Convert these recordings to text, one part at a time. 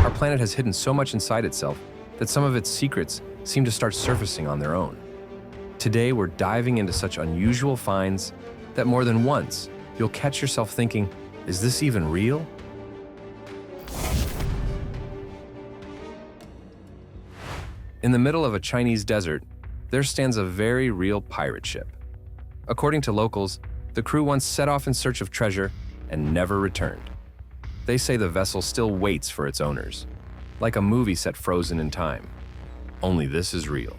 Our planet has hidden so much inside itself that some of its secrets seem to start surfacing on their own. Today, we're diving into such unusual finds that more than once, you'll catch yourself thinking, is this even real? In the middle of a Chinese desert, there stands a very real pirate ship. According to locals, the crew once set off in search of treasure and never returned. They say the vessel still waits for its owners, like a movie set frozen in time. Only this is real.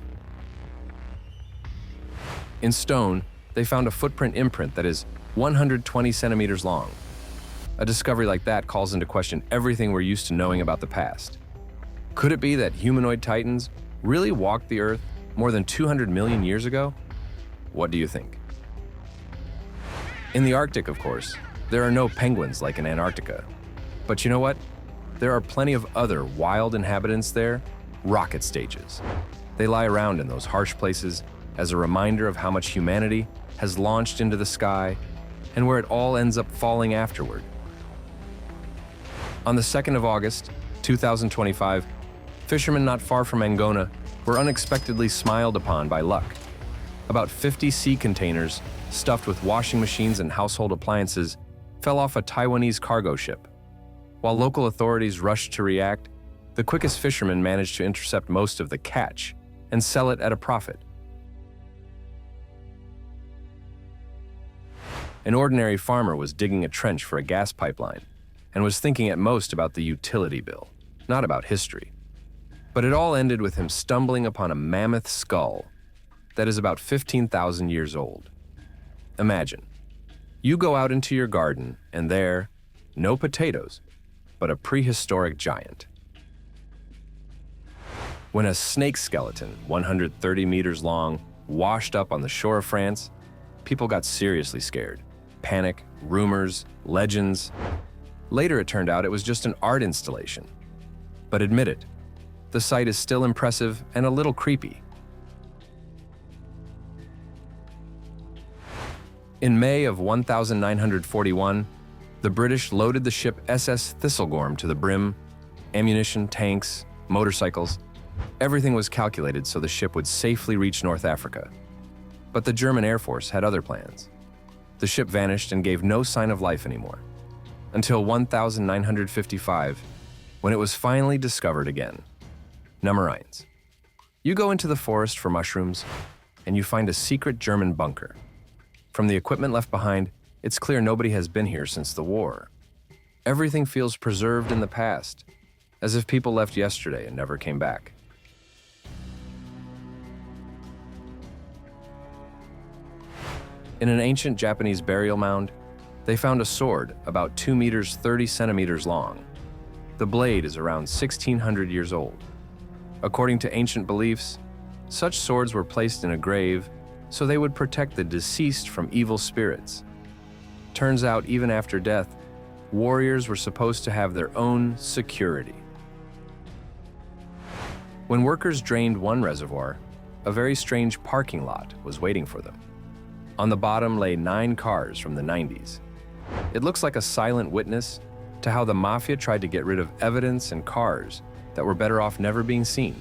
In stone, they found a footprint imprint that is 120 centimeters long. A discovery like that calls into question everything we're used to knowing about the past. Could it be that humanoid titans really walked the Earth more than 200 million years ago? What do you think? In the Arctic, of course, there are no penguins like in Antarctica. But you know what? There are plenty of other wild inhabitants there, rocket stages. They lie around in those harsh places as a reminder of how much humanity has launched into the sky and where it all ends up falling afterward. On the 2nd of August, 2025, fishermen not far from Angona were unexpectedly smiled upon by luck. About 50 sea containers stuffed with washing machines and household appliances fell off a Taiwanese cargo ship. While local authorities rushed to react, the quickest fishermen managed to intercept most of the catch and sell it at a profit. An ordinary farmer was digging a trench for a gas pipeline and was thinking at most about the utility bill, not about history. But it all ended with him stumbling upon a mammoth skull that is about 15,000 years old. Imagine, you go out into your garden and there, no potatoes, but a prehistoric giant. When a snake skeleton, 130 meters long, washed up on the shore of France, people got seriously scared. Panic, rumors, legends. Later it turned out it was just an art installation. But admit it, the sight is still impressive and a little creepy. In May of 1941, the British loaded the ship SS Thistlegorm to the brim, ammunition, tanks, motorcycles. Everything was calculated so the ship would safely reach North Africa. But the German Air Force had other plans. The ship vanished and gave no sign of life anymore, until 1955, when it was finally discovered again. Nummerines. You go into the forest for mushrooms, and you find a secret German bunker. From the equipment left behind, it's clear nobody has been here since the war. Everything feels preserved in the past, as if people left yesterday and never came back. In an ancient Japanese burial mound, they found a sword about 2 meters 30 centimeters long. The blade is around 1,600 years old. According to ancient beliefs, such swords were placed in a grave so they would protect the deceased from evil spirits. Turns out, even after death, warriors were supposed to have their own security. When workers drained one reservoir, a very strange parking lot was waiting for them. On the bottom lay 9 cars from the 90s. It looks like a silent witness to how the mafia tried to get rid of evidence and cars that were better off never being seen.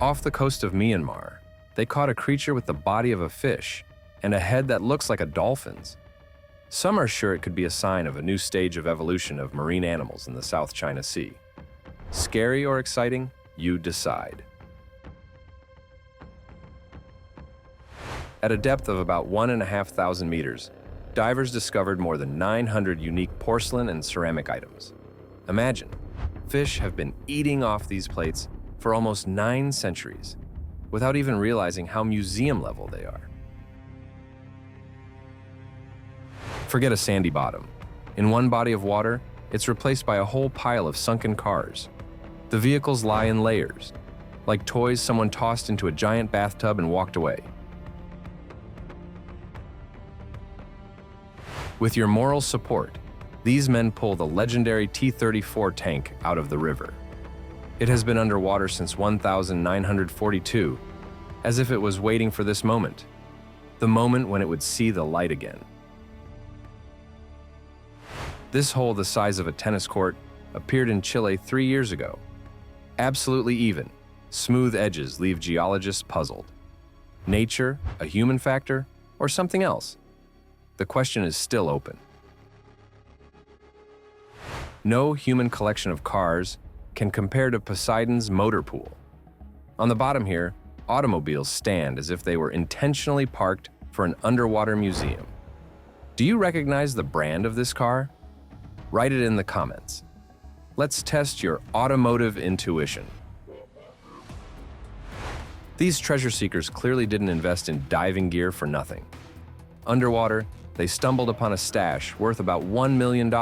Off the coast of Myanmar, they caught a creature with the body of a fish and a head that looks like a dolphin's. Some are sure it could be a sign of a new stage of evolution of marine animals in the South China Sea. Scary or exciting? You decide. At a depth of about 1,500 meters, divers discovered more than 900 unique porcelain and ceramic items. Imagine, fish have been eating off these plates for almost 9 centuries, without even realizing how museum level they are. Forget a sandy bottom. In one body of water, it's replaced by a whole pile of sunken cars. The vehicles lie in layers, like toys someone tossed into a giant bathtub and walked away. With your moral support, these men pull the legendary T-34 tank out of the river. It has been underwater since 1942, as if it was waiting for this moment, the moment when it would see the light again. This hole the size of a tennis court appeared in Chile 3 years ago. Absolutely even, smooth edges leave geologists puzzled. Nature, a human factor, or something else? The question is still open. No human collection of cars can compare to Poseidon's motor pool. On the bottom here, automobiles stand as if they were intentionally parked for an underwater museum. Do you recognize the brand of this car? Write it in the comments. Let's test your automotive intuition. These treasure seekers clearly didn't invest in diving gear for nothing. Underwater, they stumbled upon a stash worth about $1 million,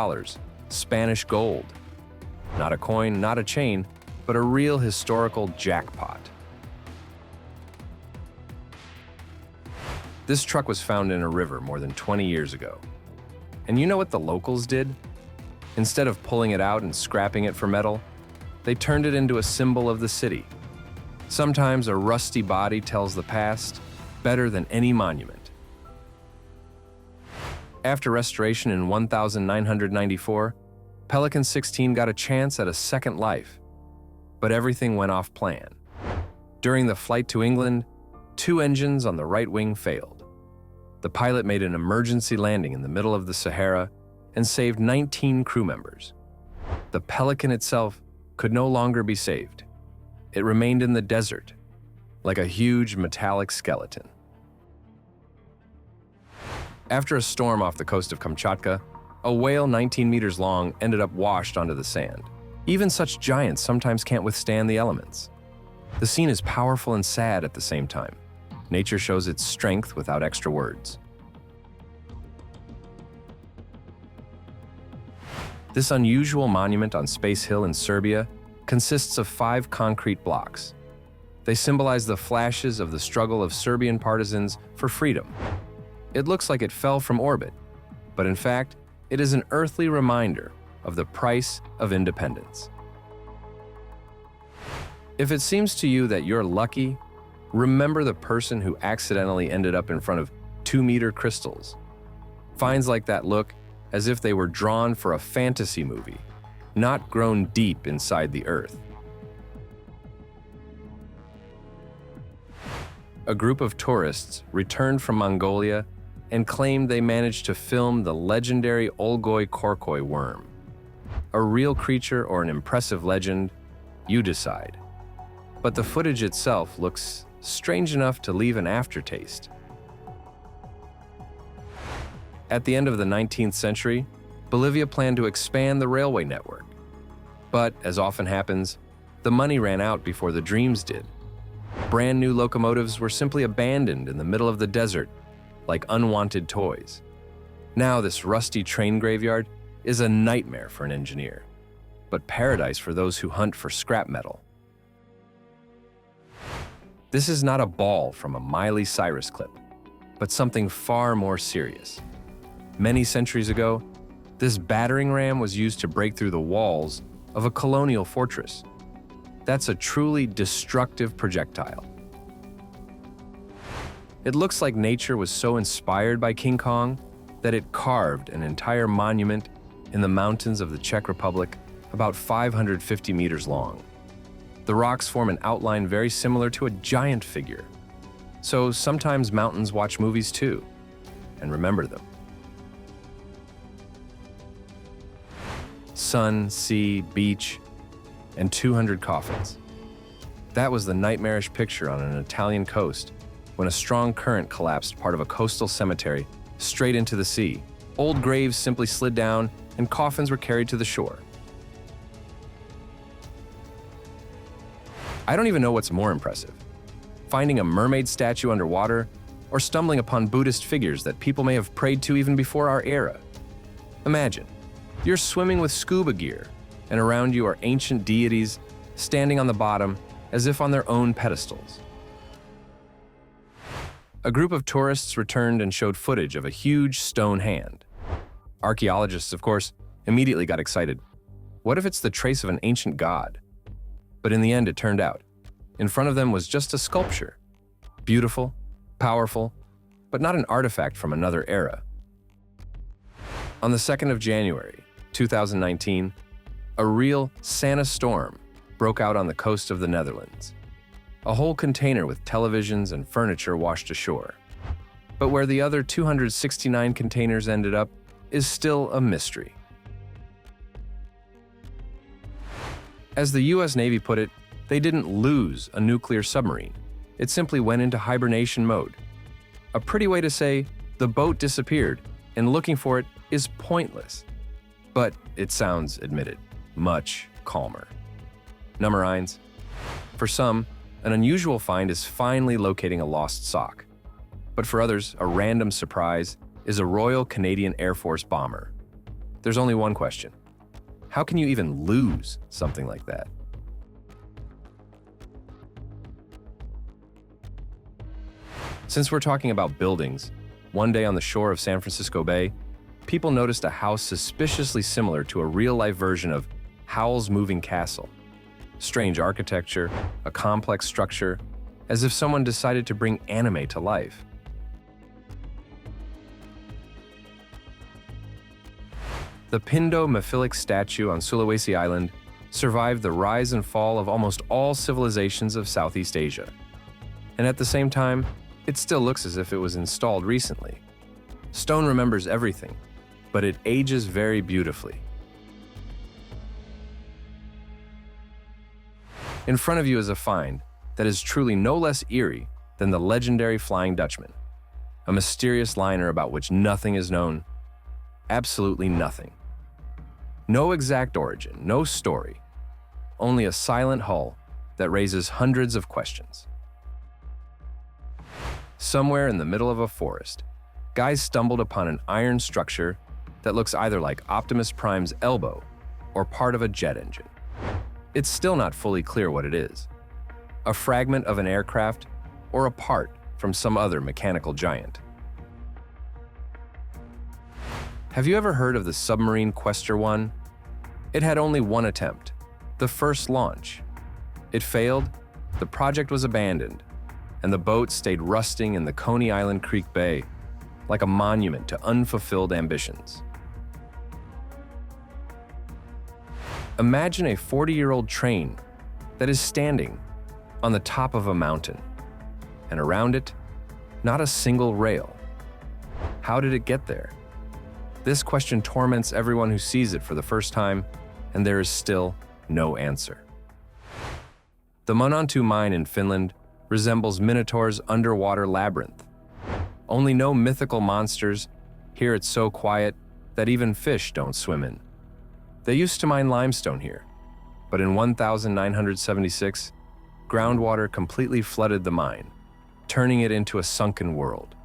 Spanish gold. Not a coin, not a chain, but a real historical jackpot. This truck was found in a river more than 20 years ago. And you know what the locals did? Instead of pulling it out and scrapping it for metal, they turned it into a symbol of the city. Sometimes a rusty body tells the past better than any monument. After restoration in 1994, Pelican 16 got a chance at a second life, but everything went off plan. During the flight to England, 2 engines on the right wing failed. The pilot made an emergency landing in the middle of the Sahara and saved 19 crew members. The Pelican itself could no longer be saved. It remained in the desert, like a huge metallic skeleton. After a storm off the coast of Kamchatka, a whale 19 meters long ended up washed onto the sand. Even such giants sometimes can't withstand the elements. The scene is powerful and sad at the same time. Nature shows its strength without extra words. This unusual monument on Space Hill in Serbia consists of 5 concrete blocks. They symbolize the flashes of the struggle of Serbian partisans for freedom. It looks like it fell from orbit, but in fact, it is an earthly reminder of the price of independence. If it seems to you that you're lucky, remember the person who accidentally ended up in front of 2-meter crystals. Finds like that look as if they were drawn for a fantasy movie, not grown deep inside the earth. A group of tourists returned from Mongolia and claimed they managed to film the legendary Olgoi Korkoi worm. A real creature or an impressive legend, you decide. But the footage itself looks strange enough to leave an aftertaste. At the end of the 19th century, Bolivia planned to expand the railway network. But, as often happens, the money ran out before the dreams did. Brand new locomotives were simply abandoned in the middle of the desert, like unwanted toys. Now this rusty train graveyard is a nightmare for an engineer, but paradise for those who hunt for scrap metal. This is not a ball from a Miley Cyrus clip, but something far more serious. Many centuries ago, this battering ram was used to break through the walls of a colonial fortress. That's a truly destructive projectile. It looks like nature was so inspired by King Kong that it carved an entire monument in the mountains of the Czech Republic about 550 meters long. The rocks form an outline very similar to a giant figure. So sometimes mountains watch movies too, and remember them. Sun, sea, beach, and 200 coffins. That was the nightmarish picture on an Italian coast when a strong current collapsed part of a coastal cemetery straight into the sea. Old graves simply slid down and coffins were carried to the shore. I don't even know what's more impressive, finding a mermaid statue underwater or stumbling upon Buddhist figures that people may have prayed to even before our era. Imagine, you're swimming with scuba gear, and around you are ancient deities standing on the bottom as if on their own pedestals. A group of tourists returned and showed footage of a huge stone hand. Archaeologists, of course, immediately got excited. What if it's the trace of an ancient god? But in the end, it turned out. In front of them was just a sculpture. Beautiful, powerful, but not an artifact from another era. On the 2nd of January, 2019, a real Santa storm broke out on the coast of the Netherlands. A whole container with televisions and furniture washed ashore. But where the other 269 containers ended up is still a mystery. As the US Navy put it, they didn't lose a nuclear submarine. It simply went into hibernation mode. A pretty way to say the boat disappeared and looking for it is pointless. But it sounds, admitted, much calmer. Number 9. For some, an unusual find is finally locating a lost sock. But for others, a random surprise is a Royal Canadian Air Force bomber. There's only one question. How can you even lose something like that? Since we're talking about buildings, one day on the shore of San Francisco Bay, people noticed a house suspiciously similar to a real-life version of Howl's Moving Castle. Strange architecture, a complex structure, as if someone decided to bring anime to life. The Pindo Maphilic statue on Sulawesi Island survived the rise and fall of almost all civilizations of Southeast Asia. And at the same time, it still looks as if it was installed recently. Stone remembers everything, but it ages very beautifully. In front of you is a find that is truly no less eerie than the legendary Flying Dutchman, a mysterious liner about which nothing is known, absolutely nothing. No exact origin, no story, only a silent hull that raises hundreds of questions. Somewhere in the middle of a forest, guys stumbled upon an iron structure that looks either like Optimus Prime's elbow or part of a jet engine. It's still not fully clear what it is. A fragment of an aircraft or a part from some other mechanical giant. Have you ever heard of the submarine Questor 1? It had only one attempt, the first launch. It failed, the project was abandoned, and the boat stayed rusting in the Coney Island Creek Bay like a monument to unfulfilled ambitions. Imagine a 40-year-old train that is standing on the top of a mountain, and around it, not a single rail. How did it get there? This question torments everyone who sees it for the first time, and there is still no answer. The Monantu mine in Finland resembles Minotaur's underwater labyrinth. Only no mythical monsters. Here it's so quiet that even fish don't swim in. They used to mine limestone here, but in 1976, groundwater completely flooded the mine, turning it into a sunken world.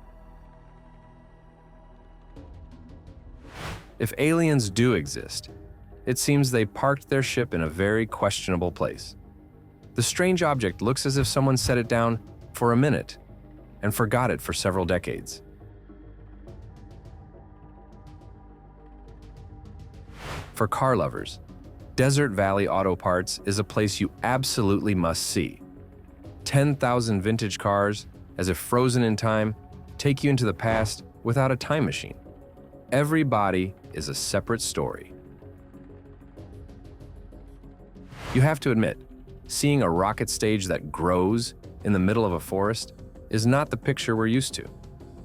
If aliens do exist, it seems they parked their ship in a very questionable place. The strange object looks as if someone set it down for a minute and forgot it for several decades. For car lovers, Desert Valley Auto Parts is a place you absolutely must see. 10,000 vintage cars, as if frozen in time, take you into the past without a time machine. Every body is a separate story. You have to admit, seeing a rocket stage that grows in the middle of a forest is not the picture we're used to,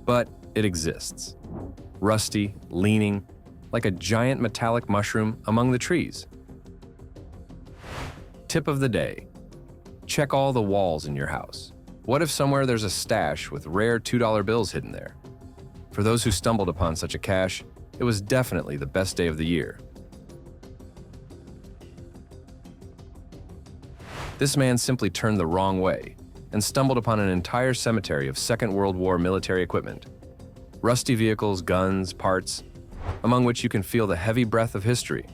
but it exists. Rusty, leaning, like a giant metallic mushroom among the trees. Tip of the day: check all the walls in your house. What if somewhere there's a stash with rare $2 bills hidden there? For those who stumbled upon such a cache, it was definitely the best day of the year. This man simply turned the wrong way and stumbled upon an entire cemetery of Second World War military equipment. Rusty vehicles, guns, parts, among which you can feel the heavy breath of history.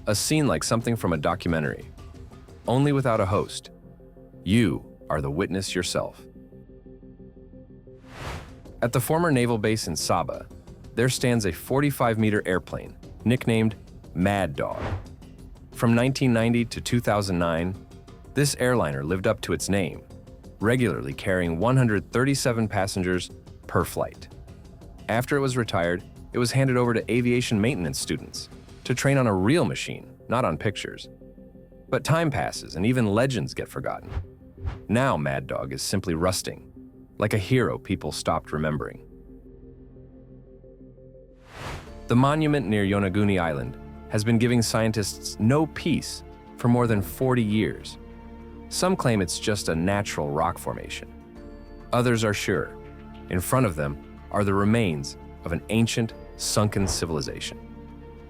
A scene like something from a documentary, only without a host. You are the witness yourself. At the former naval base in Saba, there stands a 45-meter airplane, nicknamed Mad Dog. From 1990 to 2009, this airliner lived up to its name, regularly carrying 137 passengers per flight. After it was retired, it was handed over to aviation maintenance students, to train on a real machine, not on pictures. But time passes and even legends get forgotten. Now Mad Dog is simply rusting, like a hero people stopped remembering. The monument near Yonaguni Island has been giving scientists no peace for more than 40 years. Some claim it's just a natural rock formation. Others are sure. In front of them are the remains of an ancient, sunken civilization.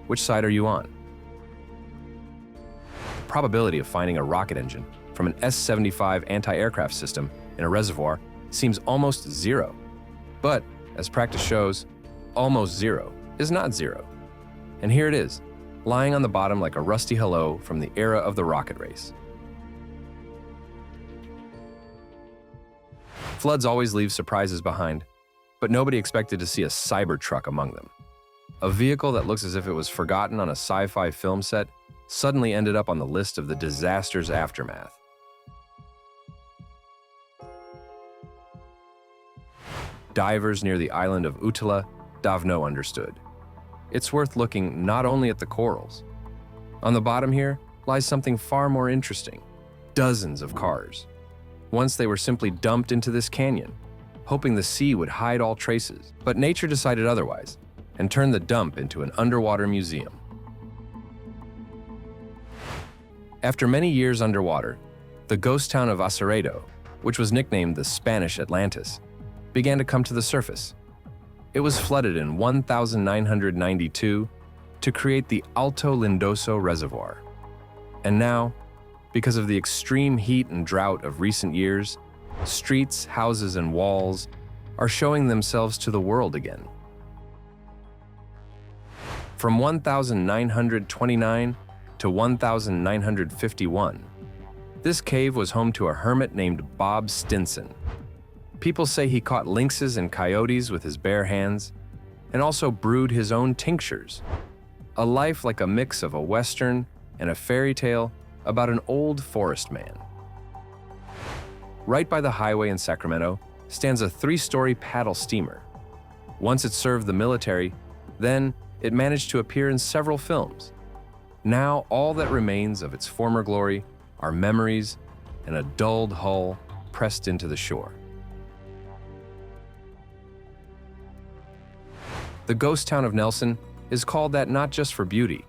Which side are you on? The probability of finding a rocket engine from an S-75 anti-aircraft system in a reservoir seems almost zero. But, as practice shows, almost zero is not zero. And here it is, lying on the bottom like a rusty hello from the era of the rocket race. Floods always leave surprises behind, but nobody expected to see a Cybertruck among them. A vehicle that looks as if it was forgotten on a sci-fi film set suddenly ended up on the list of the disaster's aftermath. Divers near the island of Utila Davno understood. It's worth looking not only at the corals. On the bottom here lies something far more interesting. Dozens of cars. Once they were simply dumped into this canyon, hoping the sea would hide all traces. But nature decided otherwise and turned the dump into an underwater museum. After many years underwater, the ghost town of Aceredo, which was nicknamed the Spanish Atlantis, began to come to the surface. It was flooded in 1992 to create the Alto Lindoso Reservoir. And now, because of the extreme heat and drought of recent years, streets, houses, and walls are showing themselves to the world again. From 1929 to 1951, this cave was home to a hermit named Bob Stinson. People say he caught lynxes and coyotes with his bare hands, and also brewed his own tinctures. A life like a mix of a western and a fairy tale about an old forest man. Right by the highway in Sacramento stands a 3-story paddle steamer. Once it served the military, then it managed to appear in several films. Now all that remains of its former glory are memories and a dulled hull pressed into the shore. The ghost town of Nelson is called that not just for beauty.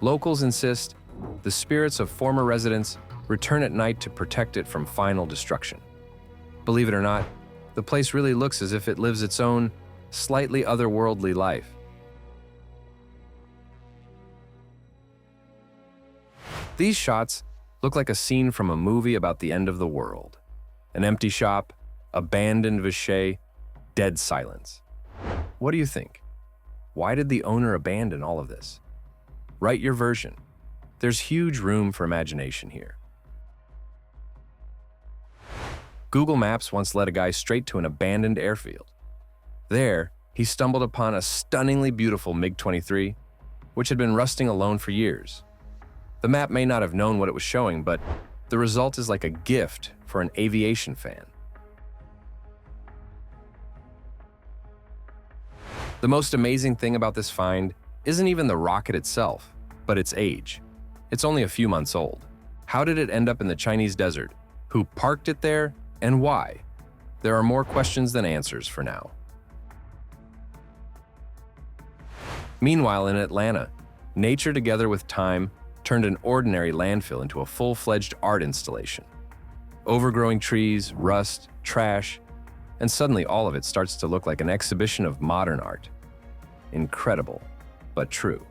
Locals insist the spirits of former residents return at night to protect it from final destruction. Believe it or not, the place really looks as if it lives its own, slightly otherworldly life. These shots look like a scene from a movie about the end of the world. An empty shop, abandoned vichy, dead silence. What do you think? Why did the owner abandon all of this? Write your version. There's huge room for imagination here. Google Maps once led a guy straight to an abandoned airfield. There, he stumbled upon a stunningly beautiful MiG-23, which had been rusting alone for years. The map may not have known what it was showing, but the result is like a gift for an aviation fan. The most amazing thing about this find isn't even the rocket itself, but its age. It's only a few months old. How did it end up in the Chinese desert? Who parked it there, and why? There are more questions than answers for now. Meanwhile, in Atlanta, nature together with time turned an ordinary landfill into a full-fledged art installation. Overgrowing trees, rust, trash, and suddenly all of it starts to look like an exhibition of modern art. Incredible, but true.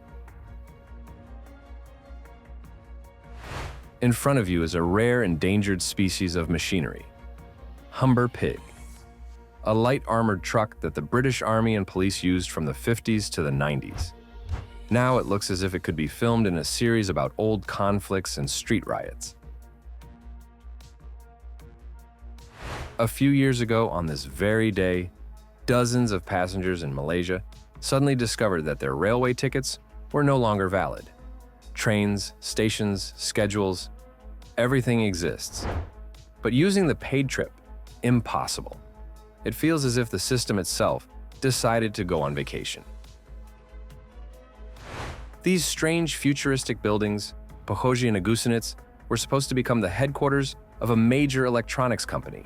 In front of you is a rare endangered species of machinery, Humber pig, a light armored truck that the British Army and police used from the 50s to the 90s. Now it looks as if it could be filmed in a series about old conflicts and street riots. A few years ago, on this very day, dozens of passengers in Malaysia suddenly discovered that their railway tickets were no longer valid. Trains, stations, schedules, everything exists. But using the paid trip, impossible. It feels as if the system itself decided to go on vacation. These strange futuristic buildings, Pochozie and Gusenitz, were supposed to become the headquarters of a major electronics company.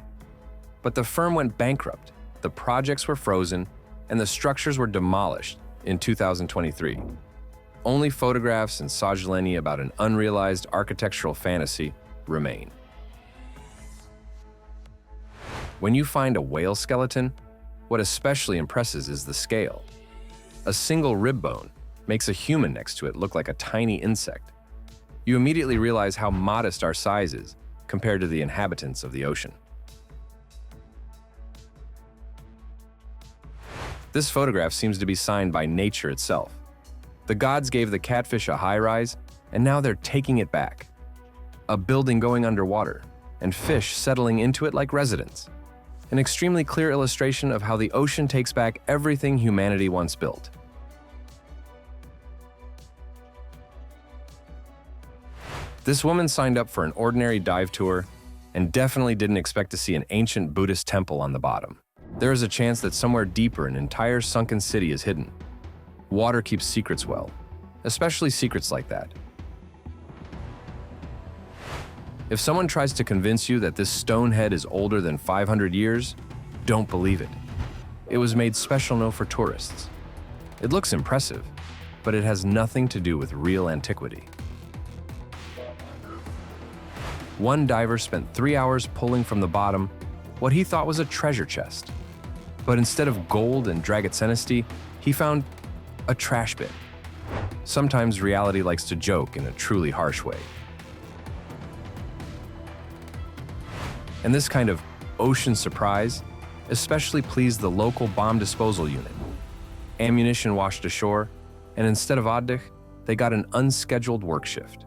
But the firm went bankrupt, the projects were frozen, and the structures were demolished in 2023. Only photographs and sojoleni about an unrealized architectural fantasy remain. When you find a whale skeleton, what especially impresses is the scale. A single rib bone makes a human next to it look like a tiny insect. You immediately realize how modest our size is compared to the inhabitants of the ocean. This photograph seems to be signed by nature itself. The gods gave the catfish a high rise, and now they're taking it back. A building going underwater, and fish settling into it like residents. An extremely clear illustration of how the ocean takes back everything humanity once built. This woman signed up for an ordinary dive tour and definitely didn't expect to see an ancient Buddhist temple on the bottom. There is a chance that somewhere deeper an entire sunken city is hidden. Water keeps secrets well, especially secrets like that. If someone tries to convince you that this stone head is older than 500 years, don't believe it. It was made special for tourists. It looks impressive, but it has nothing to do with real antiquity. One diver spent 3 hours pulling from the bottom what he thought was a treasure chest. But instead of gold and dragocenosti, he found a trash bin. Sometimes reality likes to joke in a truly harsh way. And this kind of ocean surprise especially pleased the local bomb disposal unit. Ammunition washed ashore, and instead of Oddich, they got an unscheduled work shift.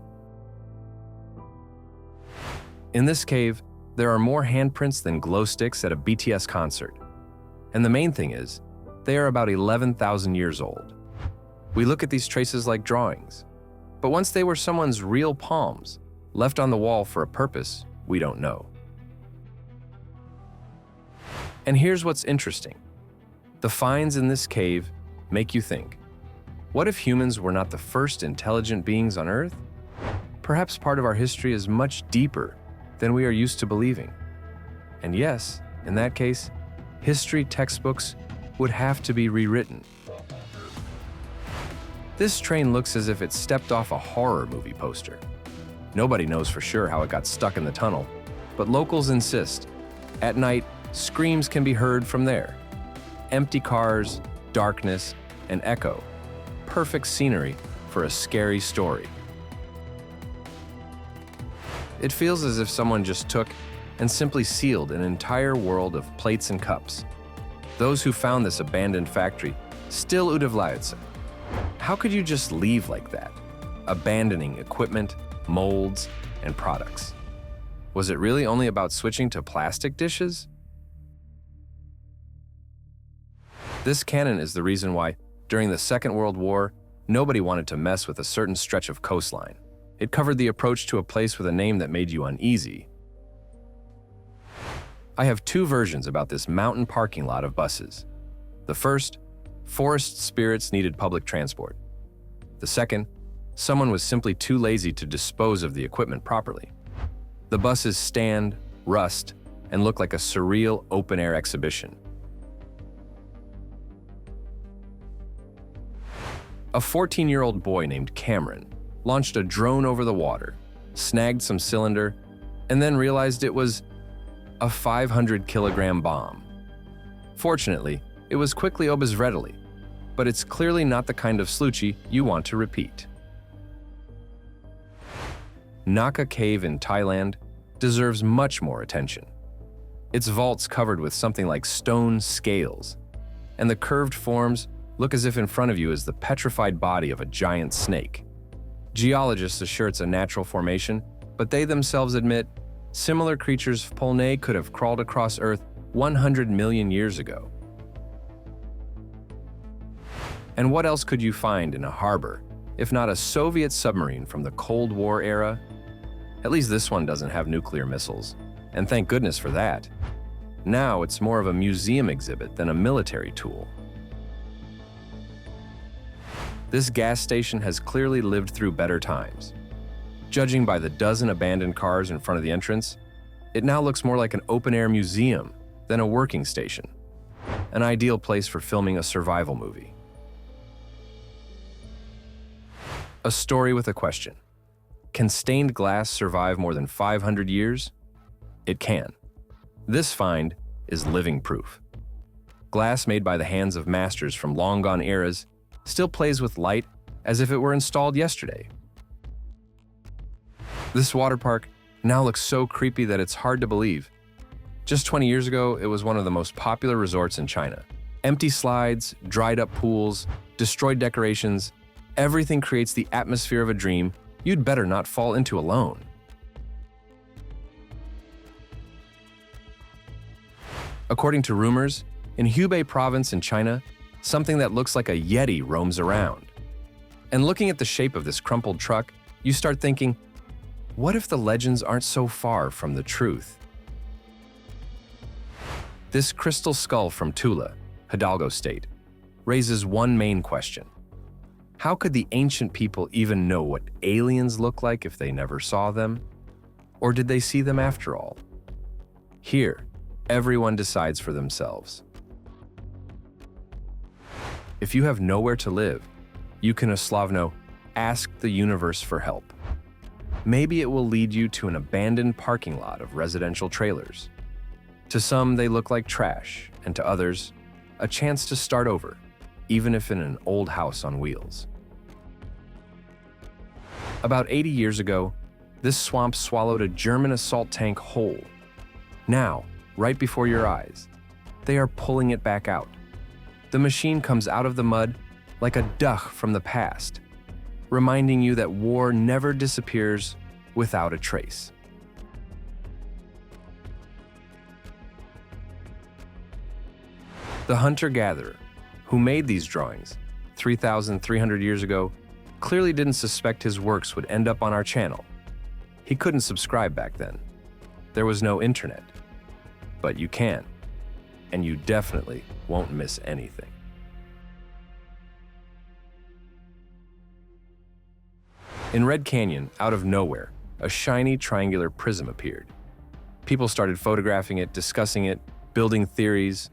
In this cave, there are more handprints than glow sticks at a BTS concert. And the main thing is, they are about 11,000 years old. We look at these traces like drawings, but once they were someone's real palms, left on the wall for a purpose we don't know. And here's what's interesting. The finds in this cave make you think, what if humans were not the first intelligent beings on Earth? Perhaps part of our history is much deeper than we are used to believing. And yes, in that case, history textbooks would have to be rewritten. This train looks as if it stepped off a horror movie poster. Nobody knows for sure how it got stuck in the tunnel, but locals insist. At night, screams can be heard from there. Empty cars, darkness, and echo. Perfect scenery for a scary story. It feels as if someone just took and simply sealed an entire world of plates and cups. Those who found this abandoned factory still udivляются. How could you just leave like that, abandoning equipment, molds, and products? Was it really only about switching to plastic dishes? This cannon is the reason why, during the Second World War, nobody wanted to mess with a certain stretch of coastline. It covered the approach to a place with a name that made you uneasy. I have two versions about this mountain parking lot of buses. The first, forest spirits needed public transport. The second, someone was simply too lazy to dispose of the equipment properly. The buses stand, rust, and look like a surreal open-air exhibition. A 14-year-old boy named Cameron launched a drone over the water, snagged some cylinder, and then realized it was a 500-kilogram bomb. Fortunately, it was quickly obezvredili, but it's clearly not the kind of sluchy you want to repeat. Naka Cave in Thailand deserves much more attention. Its vaults covered with something like stone scales, and the curved forms look as if in front of you is the petrified body of a giant snake. Geologists assure it's a natural formation, but they themselves admit similar creatures Polnay could have crawled across Earth 100 million years ago. And what else could you find in a harbor, if not a Soviet submarine from the Cold War era? At least this one doesn't have nuclear missiles, and thank goodness for that. Now it's more of a museum exhibit than a military tool. This gas station has clearly lived through better times. Judging by the dozen abandoned cars in front of the entrance, it now looks more like an open-air museum than a working station, an ideal place for filming a survival movie. A story with a question. Can stained glass survive more than 500 years? It can. This find is living proof. Glass made by the hands of masters from long-gone eras still plays with light as if it were installed yesterday. This water park now looks so creepy that it's hard to believe. Just 20 years ago, it was one of the most popular resorts in China. Empty slides, dried-up pools, destroyed decorations, everything creates the atmosphere of a dream you'd better not fall into alone. According to rumors, in Hubei province in China, something that looks like a yeti roams around. And looking at the shape of this crumpled truck, you start thinking, what if the legends aren't so far from the truth? This crystal skull from Tula, Hidalgo State, raises one main question. How could the ancient people even know what aliens look like if they never saw them? Or did they see them after all? Here, everyone decides for themselves. If you have nowhere to live, you can Oslavno ask the universe for help. Maybe it will lead you to an abandoned parking lot of residential trailers. To some, they look like trash, and to others, a chance to start over, even if in an old house on wheels. About 80 years ago, this swamp swallowed a German assault tank whole. Now, right before your eyes, they are pulling it back out. The machine comes out of the mud like a duck from the past, reminding you that war never disappears without a trace. The hunter-gatherer, who made these drawings 3,300 years ago, clearly didn't suspect his works would end up on our channel. He couldn't subscribe back then. There was no internet. But you can, and you definitely won't miss anything. In Red Canyon, out of nowhere, a shiny triangular prism appeared. People started photographing it, discussing it, building theories,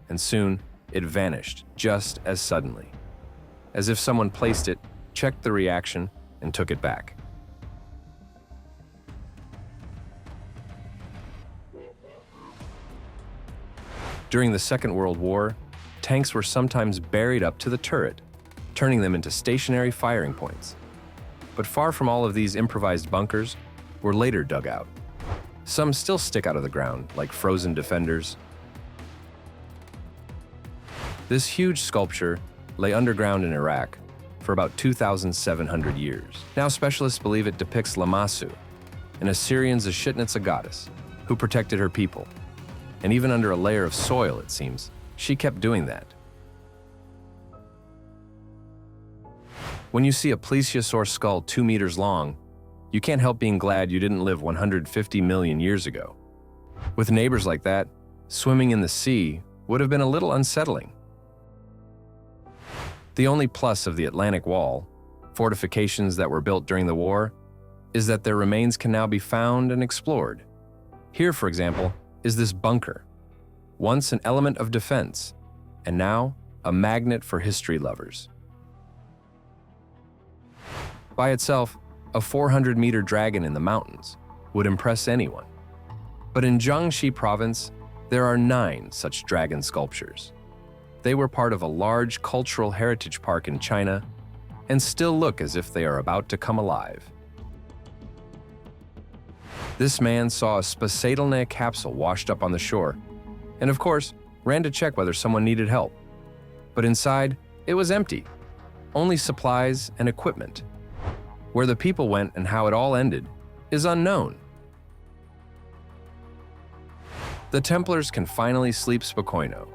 and soon it vanished just as suddenly, as if someone placed it, checked the reaction, and took it back. During the Second World War, tanks were sometimes buried up to the turret, turning them into stationary firing points. But far from all of these improvised bunkers were later dug out. Some still stick out of the ground, like frozen defenders. This huge sculpture lay underground in Iraq for about 2,700 years. Now specialists believe it depicts Lamassu, an Assyrian Zashitnitsa goddess who protected her people. And even under a layer of soil, it seems, she kept doing that. When you see a plesiosaur skull 2 meters long, you can't help being glad you didn't live 150 million years ago. With neighbors like that, swimming in the sea would have been a little unsettling. The only plus of the Atlantic Wall, fortifications that were built during the war, is that their remains can now be found and explored. Here, for example, is this bunker, once an element of defense, and now a magnet for history lovers. By itself, a 400-meter dragon in the mountains would impress anyone. But in Jiangxi province, there are 9 such dragon sculptures. They were part of a large cultural heritage park in China and still look as if they are about to come alive. This man saw a Spacetalne capsule washed up on the shore, and of course, ran to check whether someone needed help. But inside, it was empty, only supplies and equipment. Where the people went and how it all ended is unknown. The Templars can finally sleep spokojno.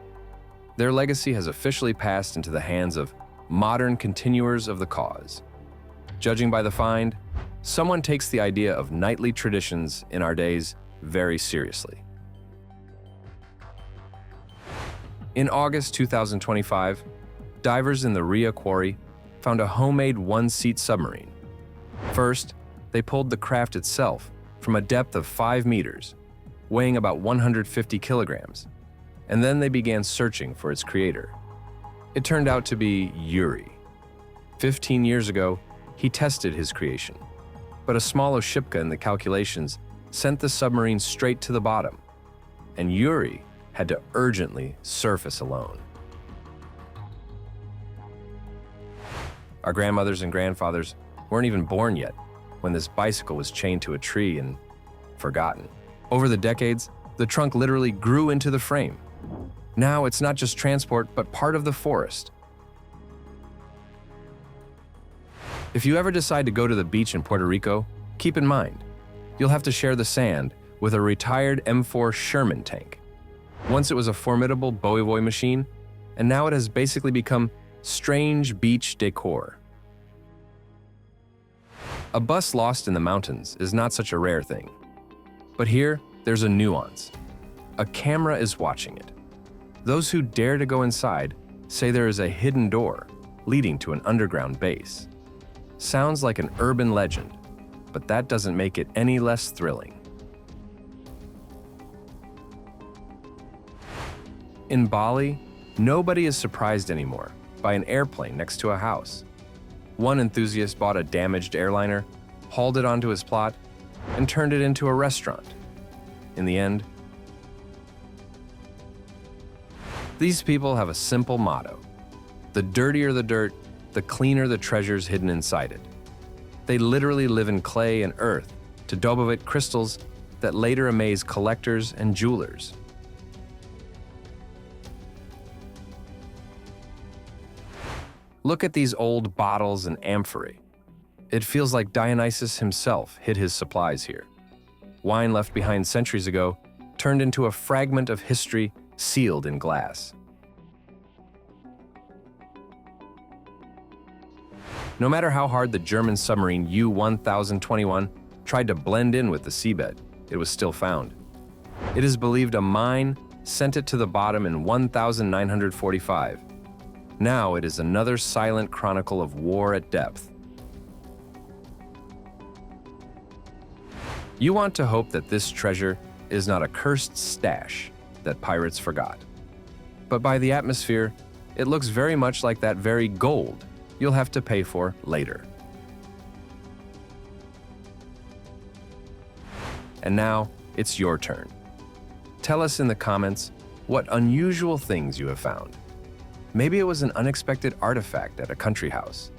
Their legacy has officially passed into the hands of modern continuers of the cause. Judging by the find, someone takes the idea of nightly traditions in our days very seriously. In August 2025, divers in the Ria Quarry found a homemade one-seat submarine. First, they pulled the craft itself from a depth of 5 meters, weighing about 150 kilograms, and then they began searching for its creator. It turned out to be Eerie. 15 years ago, he tested his creation, but a small Oshipka in the calculations sent the submarine straight to the bottom, and Eerie had to urgently surface alone. Our grandmothers and grandfathers weren't even born yet when this bicycle was chained to a tree and forgotten. Over the decades, the trunk literally grew into the frame. Now it's not just transport, but part of the forest. If you ever decide to go to the beach in Puerto Rico, keep in mind, you'll have to share the sand with a retired M4 Sherman tank. Once it was a formidable Bowie machine, and now it has basically become strange beach decor. A bus lost in the mountains is not such a rare thing. But here, there's a nuance. A camera is watching it. Those who dare to go inside say there is a hidden door leading to an underground base. Sounds like an urban legend, but that doesn't make it any less thrilling. In Bali, nobody is surprised anymore by an airplane next to a house. One enthusiast bought a damaged airliner, hauled it onto his plot, and turned it into a restaurant. In the end, these people have a simple motto: the dirtier the dirt, the cleaner the treasures hidden inside it. They literally live in clay and earth to dobovit crystals that later amaze collectors and jewelers. Look at these old bottles and amphorae. It feels like Dionysus himself hid his supplies here. Wine left behind centuries ago turned into a fragment of history sealed in glass. No matter how hard the German submarine U-1021 tried to blend in with the seabed, it was still found. It is believed a mine sent it to the bottom in 1945. Now it is another silent chronicle of war at depth. You want to hope that this treasure is not a cursed stash that pirates forgot. But by the atmosphere, it looks very much like that very gold you'll have to pay for later. And now, it's your turn. Tell us in the comments what unusual things you have found. Maybe it was an unexpected artifact at a country house,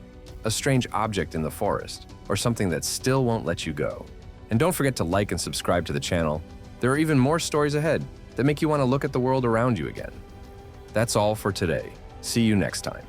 a strange object in the forest, or something that still won't let you go. And don't forget to like and subscribe to the channel. There are even more stories ahead that make you want to look at the world around you again. That's all for today. See you next time.